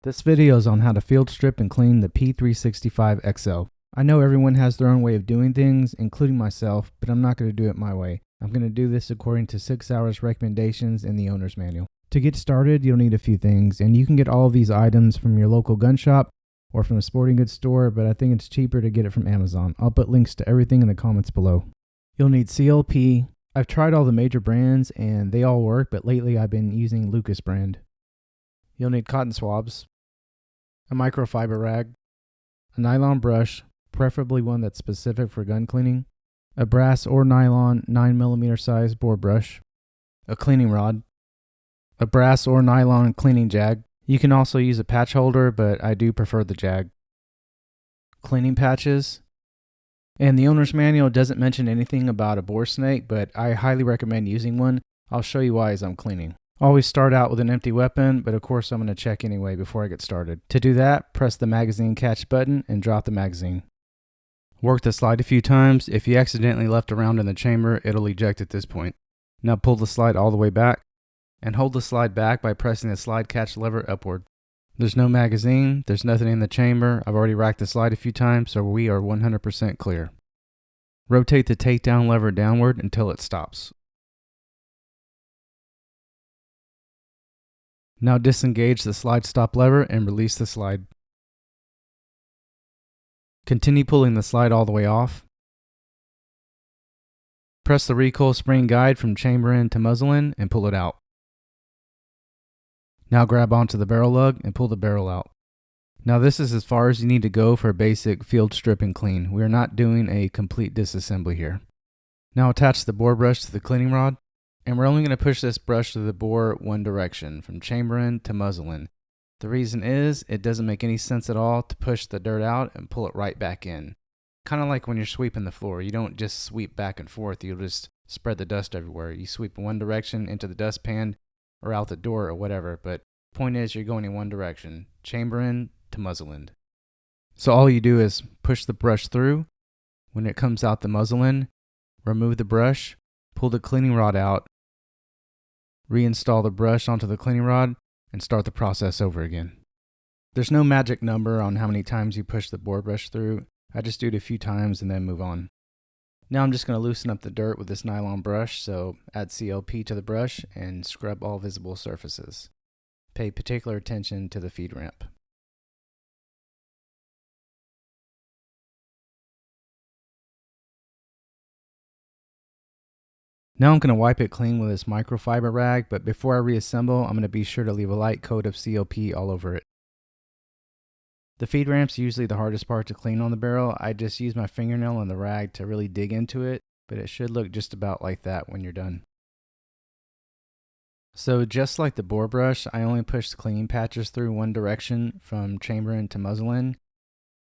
This video is on how to field strip and clean the P365-XL. I know everyone has their own way of doing things, including myself, but I'm not going to do it my way. I'm going to do this according to Sig Sauer's recommendations in the owner's manual. To get started, you'll need a few things, and you can get all of these items from your local gun shop or from a sporting goods store, but I think it's cheaper to get it from Amazon. I'll put links to everything in the comments below. You'll need CLP. I've tried all the major brands and they all work, but lately I've been using Lucas brand. You'll need cotton swabs, a microfiber rag, a nylon brush, preferably one that's specific for gun cleaning, a brass or nylon 9mm size bore brush, a cleaning rod, a brass or nylon cleaning jag. You can also use a patch holder, but I do prefer the jag. Cleaning patches. And the owner's manual doesn't mention anything about a bore snake, but I highly recommend using one. I'll show you why as I'm cleaning. Always start out with an empty weapon, but of course I'm going to check anyway before I get started. To do that, press the magazine catch button and drop the magazine. Work the slide a few times. If you accidentally left a round in the chamber, it'll eject at this point. Now pull the slide all the way back and hold the slide back by pressing the slide catch lever upward. There's no magazine, there's nothing in the chamber. I've already racked the slide a few times, so we are 100% clear. Rotate the takedown lever downward until it stops. Now disengage the slide stop lever and release the slide. Continue pulling the slide all the way off. Press the recoil spring guide from chamber in to muzzle in and pull it out. Now grab onto the barrel lug and pull the barrel out. Now this is as far as you need to go for a basic field strip and clean. We are not doing a complete disassembly here. Now attach the bore brush to the cleaning rod. And we're only going to push this brush to the bore one direction, from chamber in to muzzle in. The reason is, it doesn't make any sense at all to push the dirt out and pull it right back in. Kind of like when you're sweeping the floor. You don't just sweep back and forth, you'll just spread the dust everywhere. You sweep in one direction into the dustpan or out the door or whatever, but the point is you're going in one direction, chamber in to muzzle in. So all you do is push the brush through. When it comes out the muzzle in, remove the brush, pull the cleaning rod out, reinstall the brush onto the cleaning rod, and start the process over again. There's no magic number on how many times you push the bore brush through. I just do it a few times and then move on. Now I'm just going to loosen up the dirt with this nylon brush, so add CLP to the brush and scrub all visible surfaces. Pay particular attention to the feed ramp. Now I'm going to wipe it clean with this microfiber rag, but before I reassemble, I'm going to be sure to leave a light coat of CLP all over it. The feed ramp's usually the hardest part to clean on the barrel. I just use my fingernail and the rag to really dig into it, but it should look just about like that when you're done. So just like the bore brush, I only push the cleaning patches through one direction from chamber in to muzzle in.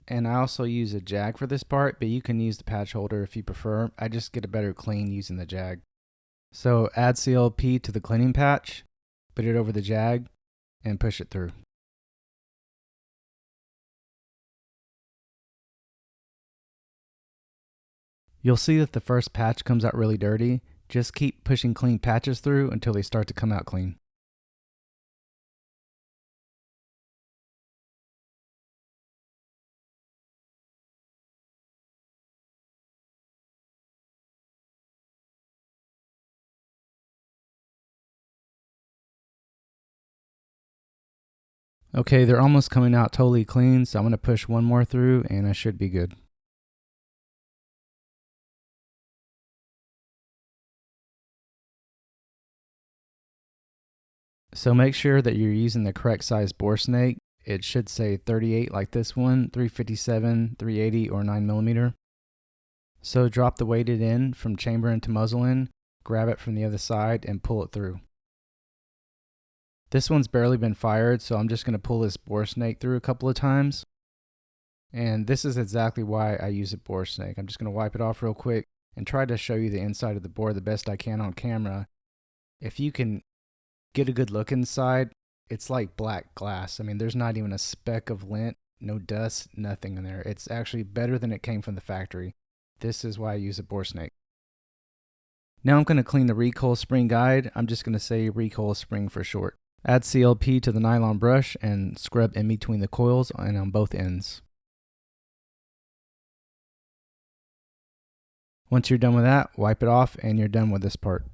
And I also use a jag for this part, but you can use the patch holder if you prefer. I just get a better clean using the jag. So add CLP to the cleaning patch, put it over the jag, and push it through. You'll see that the first patch comes out really dirty. Just keep pushing clean patches through until they start to come out clean. Okay, they're almost coming out totally clean, so I'm going to push one more through and I should be good. So make sure that you're using the correct size bore snake. It should say 38 like this one, 357, 380, or 9mm. So drop the weighted end from chamber in to muzzle in, grab it from the other side, and pull it through. This one's barely been fired, so I'm just going to pull this bore snake through a couple of times. And this is exactly why I use a bore snake. I'm just going to wipe it off real quick and try to show you the inside of the bore the best I can on camera. If you can get a good look inside, it's like black glass. I mean, there's not even a speck of lint, no dust, nothing in there. It's actually better than it came from the factory. This is why I use a bore snake. Now I'm going to clean the recoil spring guide. I'm just going to say recoil spring for short. Add CLP to the nylon brush and scrub in between the coils and on both ends. Once you're done with that, wipe it off and you're done with this part.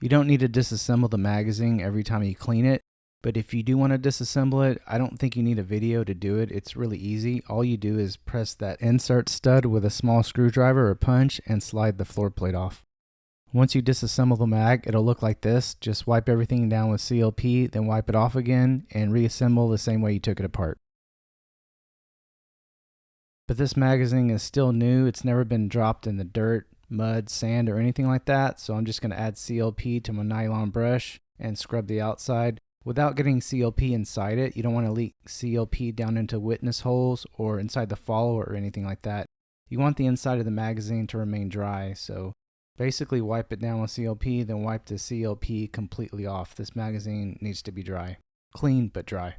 You don't need to disassemble the magazine every time you clean it, but if you do want to disassemble it, I don't think you need a video to do it. It's really easy. All you do is press that insert stud with a small screwdriver or punch and slide the floor plate off. Once you disassemble the mag, it'll look like this. Just wipe everything down with CLP, then wipe it off again and reassemble the same way you took it apart. But this magazine is still new. It's never been dropped in the dirt, mud, sand, or anything like that. So I'm just going to add CLP to my nylon brush and scrub the outside. Without getting CLP inside it, you don't want to leak CLP down into witness holes or inside the follower or anything like that. You want the inside of the magazine to remain dry. So basically wipe it down with CLP, then wipe the CLP completely off. This magazine needs to be dry. Clean, but dry.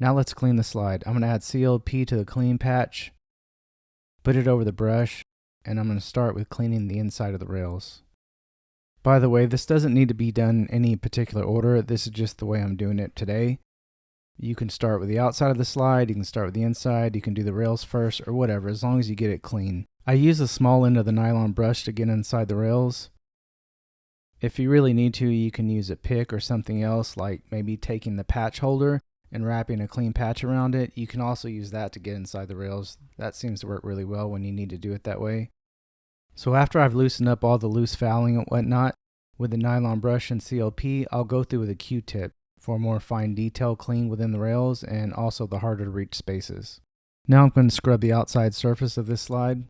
Now let's clean the slide. I'm going to add CLP to the clean patch, put it over the brush, and I'm going to start with cleaning the inside of the rails. By the way, this doesn't need to be done in any particular order. This is just the way I'm doing it today. You can start with the outside of the slide, you can start with the inside, you can do the rails first or whatever, as long as you get it clean. I use the small end of the nylon brush to get inside the rails. If you really need to, you can use a pick or something else, like maybe taking the patch holder and wrapping a clean patch around it. You can also use that to get inside the rails. That seems to work really well when you need to do it that way. So after I've loosened up all the loose fouling and whatnot with the nylon brush and CLP, I'll go through with a Q-tip for more fine detail clean within the rails and also the harder to reach spaces. Now I'm going to scrub the outside surface of this slide.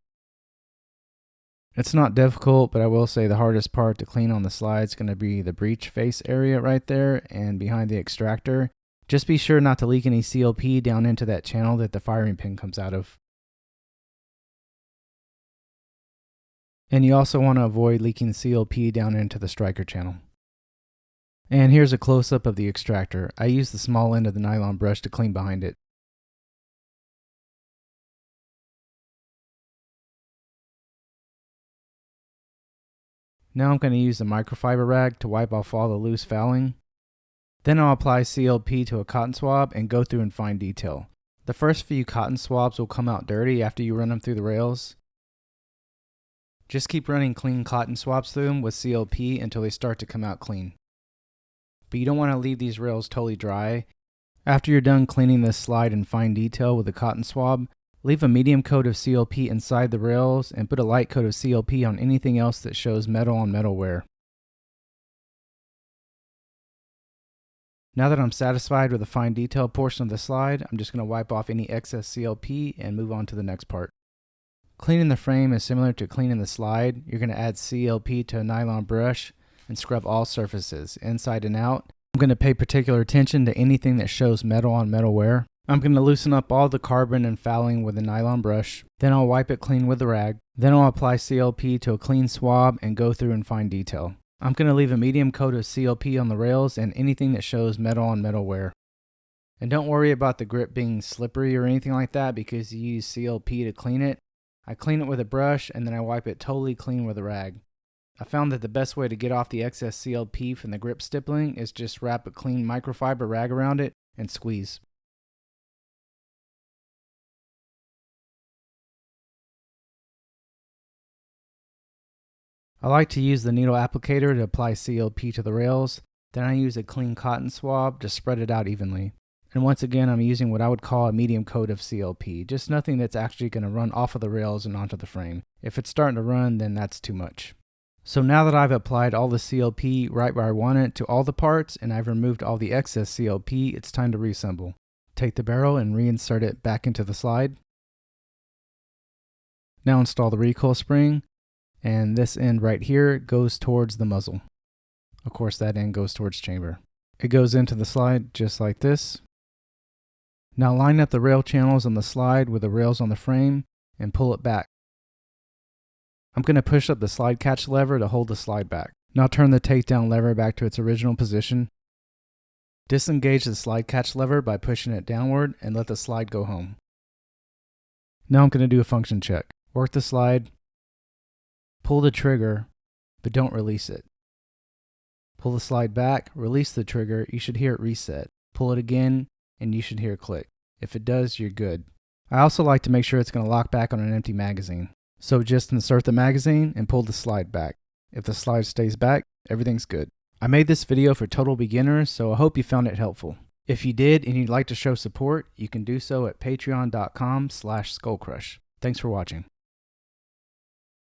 It's not difficult, but I will say the hardest part to clean on the slide is going to be the breech face area right there and behind the extractor. Just be sure not to leak any CLP down into that channel that the firing pin comes out of. And you also want to avoid leaking CLP down into the striker channel. And here's a close-up of the extractor. I use the small end of the nylon brush to clean behind it. Now I'm going to use the microfiber rag to wipe off all the loose fouling. Then I'll apply CLP to a cotton swab and go through in fine detail. The first few cotton swabs will come out dirty after you run them through the rails. Just keep running clean cotton swabs through them with CLP until they start to come out clean. But you don't want to leave these rails totally dry. After you're done cleaning this slide in fine detail with a cotton swab, leave a medium coat of CLP inside the rails and put a light coat of CLP on anything else that shows metal on metal wear. Now that I'm satisfied with the fine detail portion of the slide, I'm just going to wipe off any excess CLP and move on to the next part. Cleaning the frame is similar to cleaning the slide. You're going to add CLP to a nylon brush and scrub all surfaces, inside and out. I'm going to pay particular attention to anything that shows metal on metal wear. I'm going to loosen up all the carbon and fouling with a nylon brush. Then I'll wipe it clean with a rag. Then I'll apply CLP to a clean swab and go through in fine detail. I'm going to leave a medium coat of CLP on the rails and anything that shows metal on metal wear. And don't worry about the grip being slippery or anything like that because you use CLP to clean it. I clean it with a brush and then I wipe it totally clean with a rag. I found that the best way to get off the excess CLP from the grip stippling is just wrap a clean microfiber rag around it and squeeze. I like to use the needle applicator to apply CLP to the rails, then I use a clean cotton swab to spread it out evenly. And once again, I'm using what I would call a medium coat of CLP, just nothing that's actually going to run off of the rails and onto the frame. If it's starting to run, then that's too much. So now that I've applied all the CLP right where I want it to all the parts and I've removed all the excess CLP, it's time to reassemble. Take the barrel and reinsert it back into the slide. Now install the recoil spring, and this end right here goes towards the muzzle. Of course, that end goes towards chamber. It goes into the slide just like this. Now line up the rail channels on the slide with the rails on the frame and pull it back. I'm going to push up the slide catch lever to hold the slide back. Now turn the takedown lever back to its original position. Disengage the slide catch lever by pushing it downward and let the slide go home. Now I'm going to do a function check. Work the slide, pull the trigger, but don't release it. Pull the slide back, release the trigger, you should hear it reset. Pull it again, and you should hear it click. If it does, you're good. I also like to make sure it's going to lock back on an empty magazine. So just insert the magazine and pull the slide back. If the slide stays back, everything's good. I made this video for total beginners, so I hope you found it helpful. If you did and you'd like to show support, you can do so at patreon.com/skullcrush. Thanks for watching.